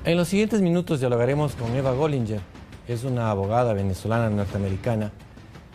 En los siguientes minutos dialogaremos con Eva Gollinger. Es una abogada venezolana norteamericana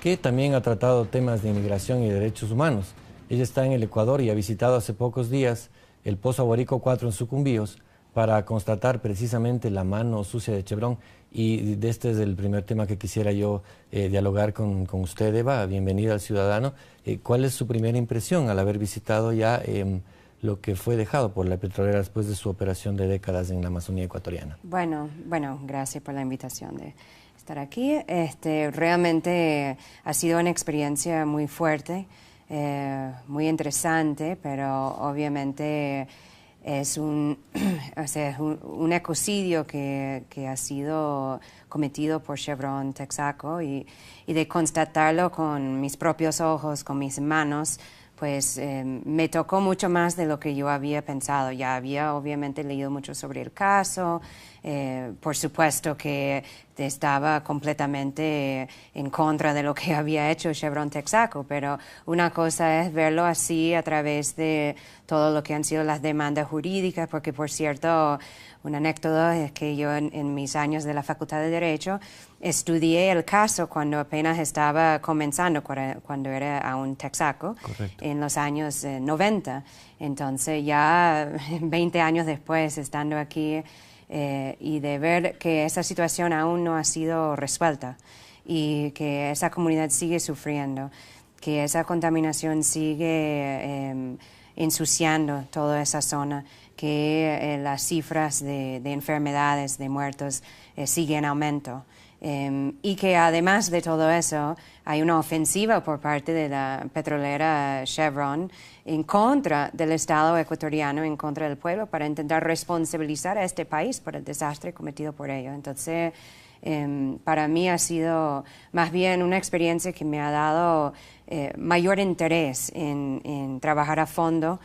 que también ha tratado temas de inmigración y derechos humanos. Ella está en el Ecuador y ha visitado hace pocos días el Pozo Aguarico 4 en Sucumbíos para constatar precisamente la mano sucia de Chevron. Y este es el primer tema que quisiera yo dialogar con usted, Eva. Bienvenida al Ciudadano. ¿Cuál es su primera impresión al haber visitado ya lo que fue dejado por la petrolera después de su operación de décadas en la Amazonía ecuatoriana? Bueno, gracias por la invitación de estar aquí. Realmente ha sido una experiencia muy fuerte, muy interesante, pero obviamente es un ecocidio que ha sido cometido por Chevron Texaco y de constatarlo con mis propios ojos, con mis manos, pues me tocó mucho más de lo que yo había pensado. Ya había obviamente leído mucho sobre el caso, por supuesto que estaba completamente en contra de lo que había hecho Chevron Texaco, pero una cosa es verlo así a través de todo lo que han sido las demandas jurídicas, porque por cierto, una anécdota es que yo en mis años de la Facultad de Derecho estudié el caso cuando apenas estaba comenzando, cuando era aún Texaco. Correcto. En los años 90. Entonces ya 20 años después, estando aquí y de ver que esa situación aún no ha sido resuelta y que esa comunidad sigue sufriendo, que esa contaminación sigue ensuciando toda esa zona, que las cifras de enfermedades, de muertos, siguen en aumento. Y que además de todo eso hay una ofensiva por parte de la petrolera Chevron en contra del Estado ecuatoriano, en contra del pueblo, para intentar responsabilizar a este país por el desastre cometido por ellos. Entonces, para mí ha sido más bien una experiencia que me ha dado mayor interés en trabajar a fondo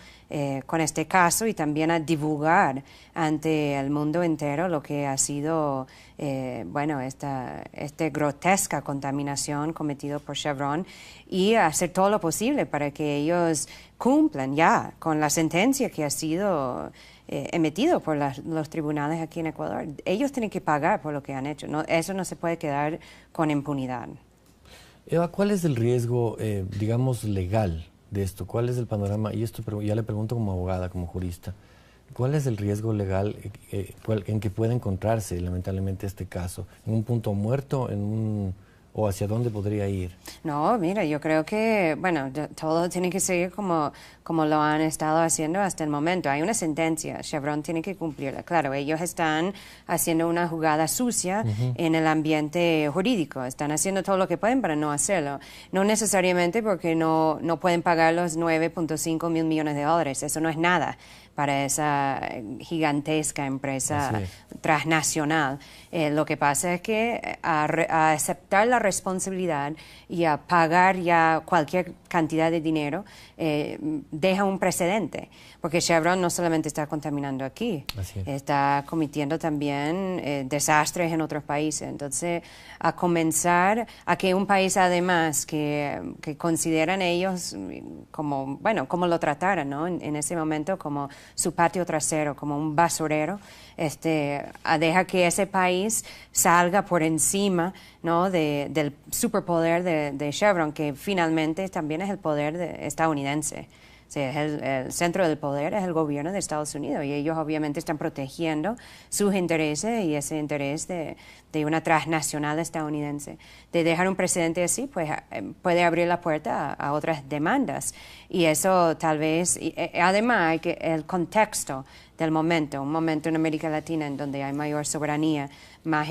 con este caso y también a divulgar ante el mundo entero lo que ha sido esta grotesca contaminación cometida por Chevron y hacer todo lo posible para que ellos cumplan ya con la sentencia que ha sido emitido por los tribunales aquí en Ecuador. Ellos tienen que pagar por lo que han hecho. Eso no se puede quedar con impunidad. Eva, ¿cuál es el riesgo, digamos, legal de esto? ¿Cuál es el panorama? Y esto ya le pregunto como abogada, como jurista. ¿Cuál es el riesgo legal en que puede encontrarse, lamentablemente, este caso? ¿En un punto muerto? ¿O hacia dónde podría ir? No, mira, yo creo que, todo tiene que seguir como lo han estado haciendo hasta el momento. Hay una sentencia, Chevron tiene que cumplirla. Claro, ellos están haciendo una jugada sucia en el ambiente jurídico. Están haciendo todo lo que pueden para no hacerlo. No necesariamente porque no pueden pagar los 9.5 mil millones de dólares. Eso no es nada para esa gigantesca empresa transnacional. Lo que pasa es que a aceptar la responsabilidad y a pagar ya cualquier cantidad de dinero deja un precedente, porque Chevron no solamente está contaminando aquí, está cometiendo también desastres en otros países. Entonces, a comenzar a que un país además que consideran ellos como lo trataran, ¿no? En ese momento como su patio trasero, como un basurero, deja que ese país salga por encima, ¿no? del superpoder de Chevron, que finalmente también es el poder estadounidense. O sea, el centro del poder es el gobierno de Estados Unidos y ellos obviamente están protegiendo sus intereses y ese interés de una transnacional estadounidense. De dejar un precedente así, pues puede abrir la puerta a otras demandas. Y eso tal vez, además hay que el contexto del momento, un momento en América Latina en donde hay mayor soberanía, más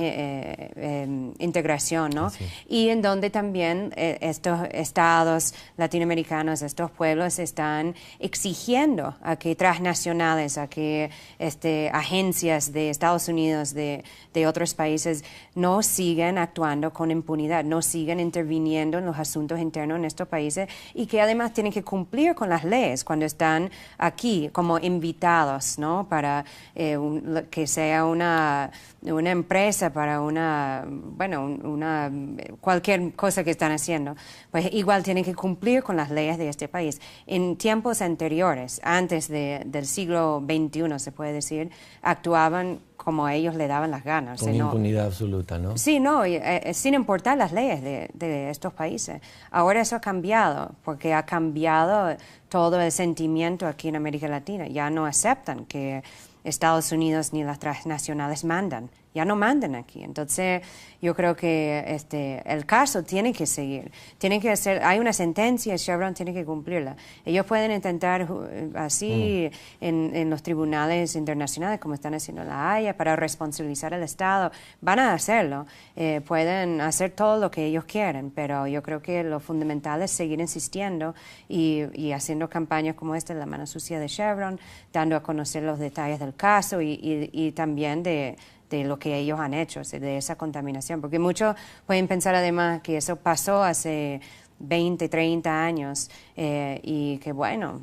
integración, ¿no? Y en donde también estos estados latinoamericanos, estos pueblos están exigiendo a que transnacionales, a que agencias de Estados Unidos, de otros países, no sigan actuando con impunidad, no sigan interviniendo en los asuntos internos en estos países y que además tienen que cumplir con las leyes cuando están aquí como invitados, ¿no? Para que sea una empresa, para cualquier cosa que están haciendo, pues igual tienen que cumplir con las leyes de este país. En tiempos anteriores, antes del siglo XXI, se puede decir, actuaban como a ellos le daban las ganas. Con impunidad absoluta, ¿no? Sí, no, sin importar las leyes de estos países. Ahora eso ha cambiado, porque ha cambiado todo el sentimiento aquí en América Latina. Ya no aceptan que Estados Unidos ni las transnacionales mandan. Ya no mandan aquí. Entonces, yo creo que el caso tiene que seguir. Tiene que hacer, hay una sentencia, Chevron tiene que cumplirla. Ellos pueden intentar así en los tribunales internacionales, como están haciendo en La Haya, para responsabilizar al Estado. Van a hacerlo. Pueden hacer todo lo que ellos quieren, pero yo creo que lo fundamental es seguir insistiendo y haciendo campañas como esta, La Mano Sucia de Chevron, dando a conocer los detalles del caso y también de lo que ellos han hecho, de esa contaminación. Porque muchos pueden pensar además que eso pasó hace 20, 30 años y que bueno,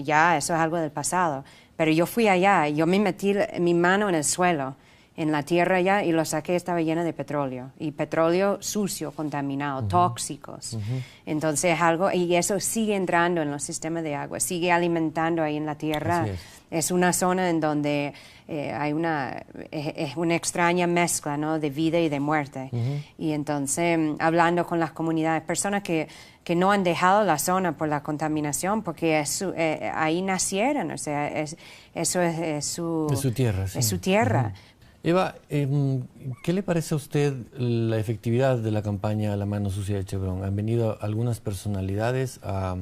ya eso es algo del pasado. Pero yo fui allá y yo me metí mi mano en el suelo, en la tierra allá, y lo saqué, estaba lleno de petróleo. Y petróleo sucio, contaminado, tóxicos. Entonces algo, y eso sigue entrando en los sistemas de agua, sigue alimentando ahí en la tierra. Es una zona en donde hay es una extraña mezcla, ¿no?, de vida y de muerte. Y entonces, hablando con las comunidades, personas que no han dejado la zona por la contaminación, porque ahí nacieron, o sea, eso es su tierra. Sí. Es su tierra. Eva, ¿qué le parece a usted la efectividad de la campaña La Mano Sucia de Chevron? Han venido algunas personalidades a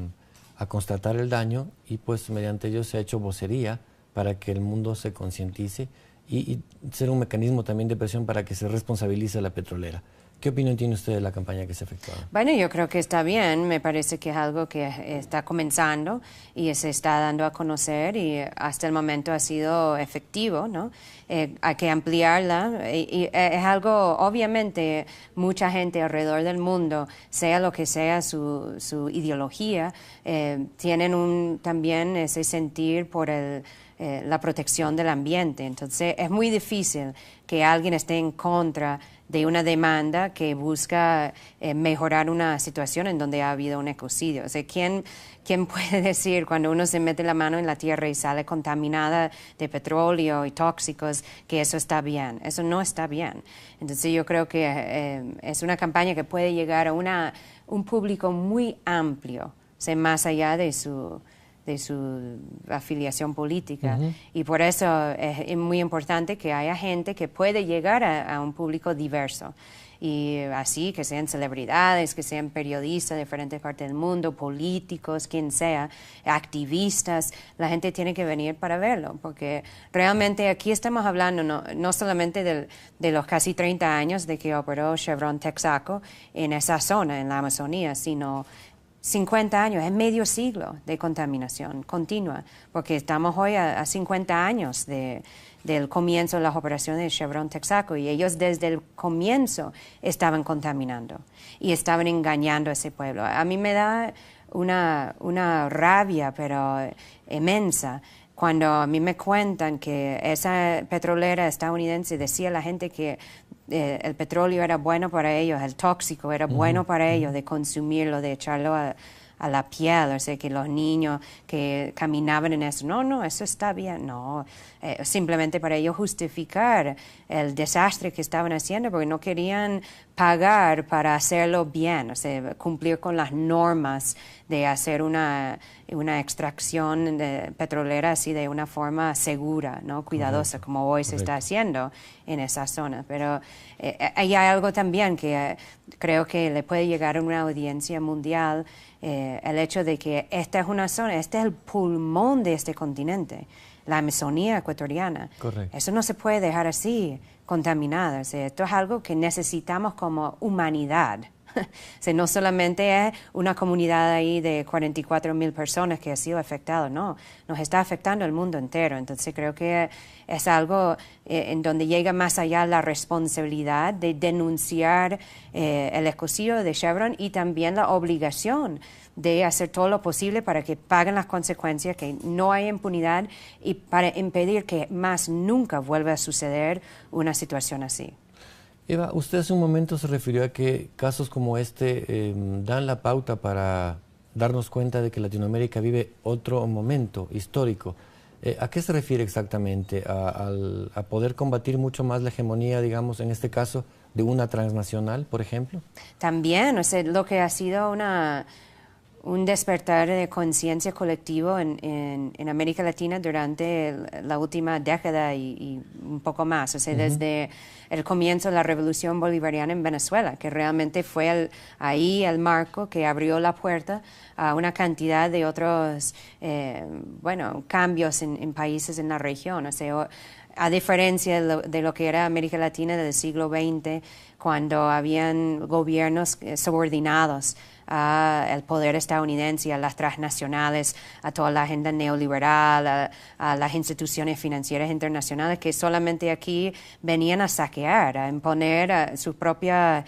constatar el daño y pues mediante ello se ha hecho vocería para que el mundo se concientice y ser un mecanismo también de presión para que se responsabilice a la petrolera. ¿Qué opinión tiene usted de la campaña que se ha efectuado? Bueno, yo creo que está bien, me parece que es algo que está comenzando y se está dando a conocer y hasta el momento ha sido efectivo, ¿no? Hay que ampliarla y es algo, obviamente, mucha gente alrededor del mundo, sea lo que sea su ideología, tienen también ese sentir por la protección del ambiente. Entonces, es muy difícil que alguien esté en contra de una demanda que busca mejorar una situación en donde ha habido un ecocidio. O sea, ¿quién puede decir cuando uno se mete la mano en la tierra y sale contaminada de petróleo y tóxicos que eso está bien? Eso no está bien. Entonces yo creo que es una campaña que puede llegar a un público muy amplio, o sea, más allá de su afiliación política. Y por eso es muy importante que haya gente que puede llegar a un público diverso. Y así, que sean celebridades, que sean periodistas de diferentes partes del mundo, políticos, quien sea, activistas, la gente tiene que venir para verlo, porque realmente aquí estamos hablando no solamente de los casi 30 años de que operó Chevron Texaco en esa zona, en la Amazonía, sino 50 años, es medio siglo de contaminación continua, porque estamos hoy a 50 años del comienzo de las operaciones de Chevron Texaco y ellos desde el comienzo estaban contaminando y estaban engañando a ese pueblo. A mí me da una rabia, pero inmensa, cuando a mí me cuentan que esa petrolera estadounidense decía a la gente que el petróleo era bueno para ellos, el tóxico era bueno para ellos de consumirlo, de echarlo a la piel, o sea, que los niños que caminaban en eso, no, eso está bien, no, simplemente para ellos justificar el desastre que estaban haciendo, porque no querían pagar para hacerlo bien, o sea, cumplir con las normas de hacer una extracción petrolera así de una forma segura, ¿no?, cuidadosa, como hoy se está haciendo en esa zona. Pero hay algo también que creo que le puede llegar a una audiencia mundial, el hecho de que esta es una zona, este es el pulmón de este continente, la Amazonía ecuatoriana. Correcto. Eso no se puede dejar así, contaminado. O sea, esto es algo que necesitamos como humanidad. O sea, no solamente es una comunidad ahí de 44,000 personas que ha sido afectado, no, nos está afectando el mundo entero. Entonces creo que es algo en donde llega más allá la responsabilidad de denunciar el ecocidio de Chevron y también la obligación de hacer todo lo posible para que paguen las consecuencias, que no haya impunidad y para impedir que más nunca vuelva a suceder una situación así. Eva, usted hace un momento se refirió a que casos como este dan la pauta para darnos cuenta de que Latinoamérica vive otro momento histórico. ¿A qué se refiere exactamente? ¿A poder combatir mucho más la hegemonía, digamos, en este caso, de una transnacional, por ejemplo? También, o sea, lo que ha sido un despertar de conciencia colectivo en América Latina durante la última década y un poco más, o sea, desde el comienzo de la revolución bolivariana en Venezuela, que realmente fue ahí el marco que abrió la puerta a una cantidad de otros, bueno, cambios en países en la región, o sea, a diferencia de lo que era América Latina del siglo XX, cuando habían gobiernos subordinados al poder estadounidense, a las transnacionales, a toda la agenda neoliberal, a las instituciones financieras internacionales que solamente aquí venían a saquear, a imponer su propia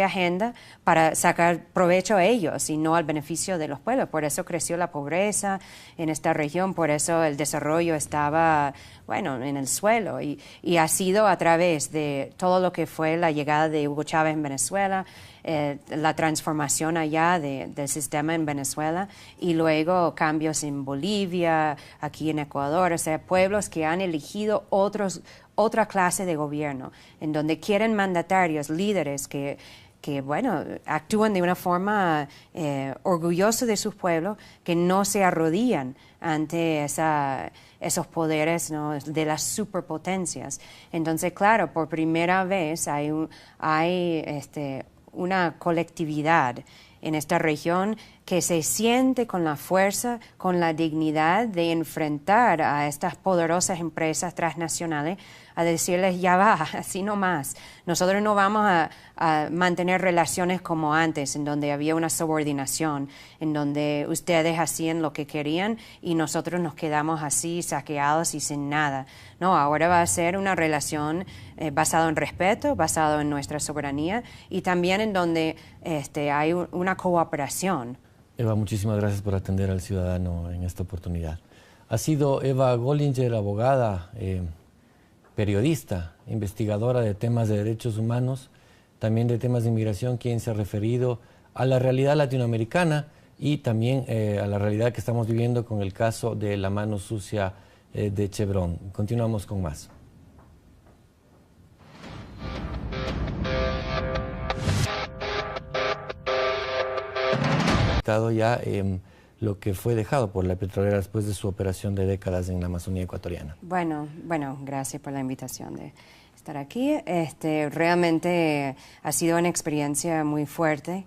agenda para sacar provecho a ellos y no al beneficio de los pueblos. Por eso creció la pobreza en esta región, por eso el desarrollo estaba, bueno, en el suelo y ha sido a través de todo lo que fue la llegada de Hugo Chávez en Venezuela, la transformación allá del sistema en Venezuela y luego cambios en Bolivia, aquí en Ecuador, o sea, pueblos que han elegido otra clase de gobierno, en donde quieren mandatarios, líderes que bueno, actúan de una forma orgullosa de sus pueblos, que no se arrodillan ante esos poderes, ¿no?, de las superpotencias. Entonces, claro, por primera vez hay una colectividad en esta región que se siente con la fuerza, con la dignidad de enfrentar a estas poderosas empresas transnacionales, a decirles ya va, así no más. Nosotros no vamos a mantener relaciones como antes, en donde había una subordinación, en donde ustedes hacían lo que querían y nosotros nos quedamos así saqueados y sin nada. No, ahora va a ser una relación basada en respeto, basado en nuestra soberanía y también en donde hay una cooperación. Eva, muchísimas gracias por atender al ciudadano en esta oportunidad. Ha sido Eva Gollinger, abogada, periodista, investigadora de temas de derechos humanos, también de temas de inmigración, quien se ha referido a la realidad latinoamericana y también a la realidad que estamos viviendo con el caso de la mano sucia de Chevron. Continuamos con más. Ya lo que fue dejado por la petrolera después de su operación de décadas en la Amazonía ecuatoriana. Bueno, gracias por la invitación de estar aquí. Realmente ha sido una experiencia muy fuerte,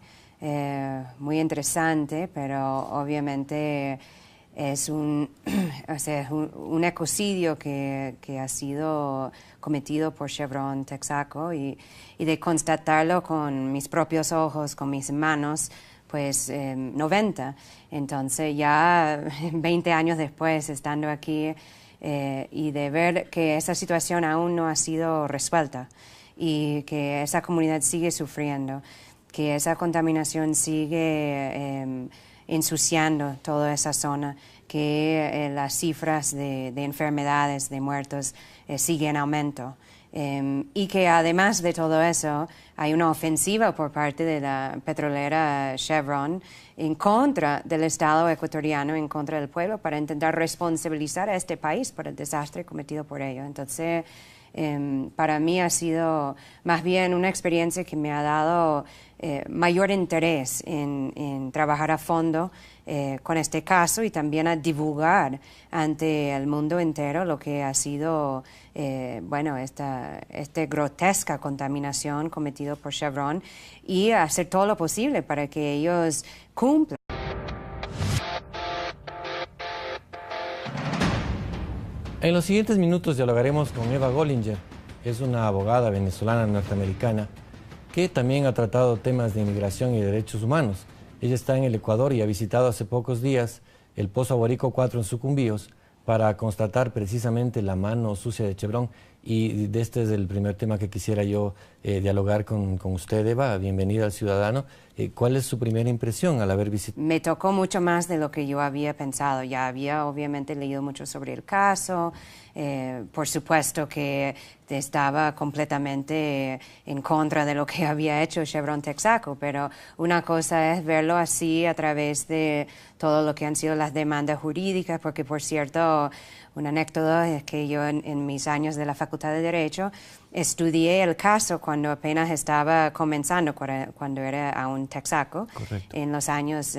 muy interesante, pero obviamente es un ecocidio que ha sido cometido por Chevron Texaco y de constatarlo con mis propios ojos, con mis manos, pues 90. Entonces ya 20 años después, estando aquí y de ver que esa situación aún no ha sido resuelta y que esa comunidad sigue sufriendo, que esa contaminación sigue ensuciando toda esa zona, que las cifras de enfermedades, de muertos, siguen en aumento. Y que además de todo eso hay una ofensiva por parte de la petrolera Chevron en contra del Estado ecuatoriano, en contra del pueblo, para intentar responsabilizar a este país por el desastre cometido por ellos. Entonces, para mí ha sido más bien una experiencia que me ha dado mayor interés en trabajar a fondo con este caso y también a divulgar ante el mundo entero lo que ha sido esta grotesca contaminación cometida por Chevron y hacer todo lo posible para que ellos cumplan. En los siguientes minutos dialogaremos con Eva Gollinger. Es una abogada venezolana norteamericana que también ha tratado temas de inmigración y derechos humanos. Ella está en el Ecuador y ha visitado hace pocos días el Pozo Aguarico 4 en Sucumbíos para constatar precisamente la mano sucia de Chevron Y este es el primer tema que quisiera yo dialogar con usted, Eva. Bienvenida al Ciudadano. ¿Cuál es su primera impresión al haber visitado? Me tocó mucho más de lo que yo había pensado. Ya había obviamente leído mucho sobre el caso. Por supuesto que estaba completamente en contra de lo que había hecho Chevron Texaco, pero una cosa es verlo así a través de todo lo que han sido las demandas jurídicas, porque por cierto, una anécdota es que yo en mis años de la Facultad de Derecho estudié el caso cuando apenas estaba comenzando, cuando era aún Texaco, Correcto. en los años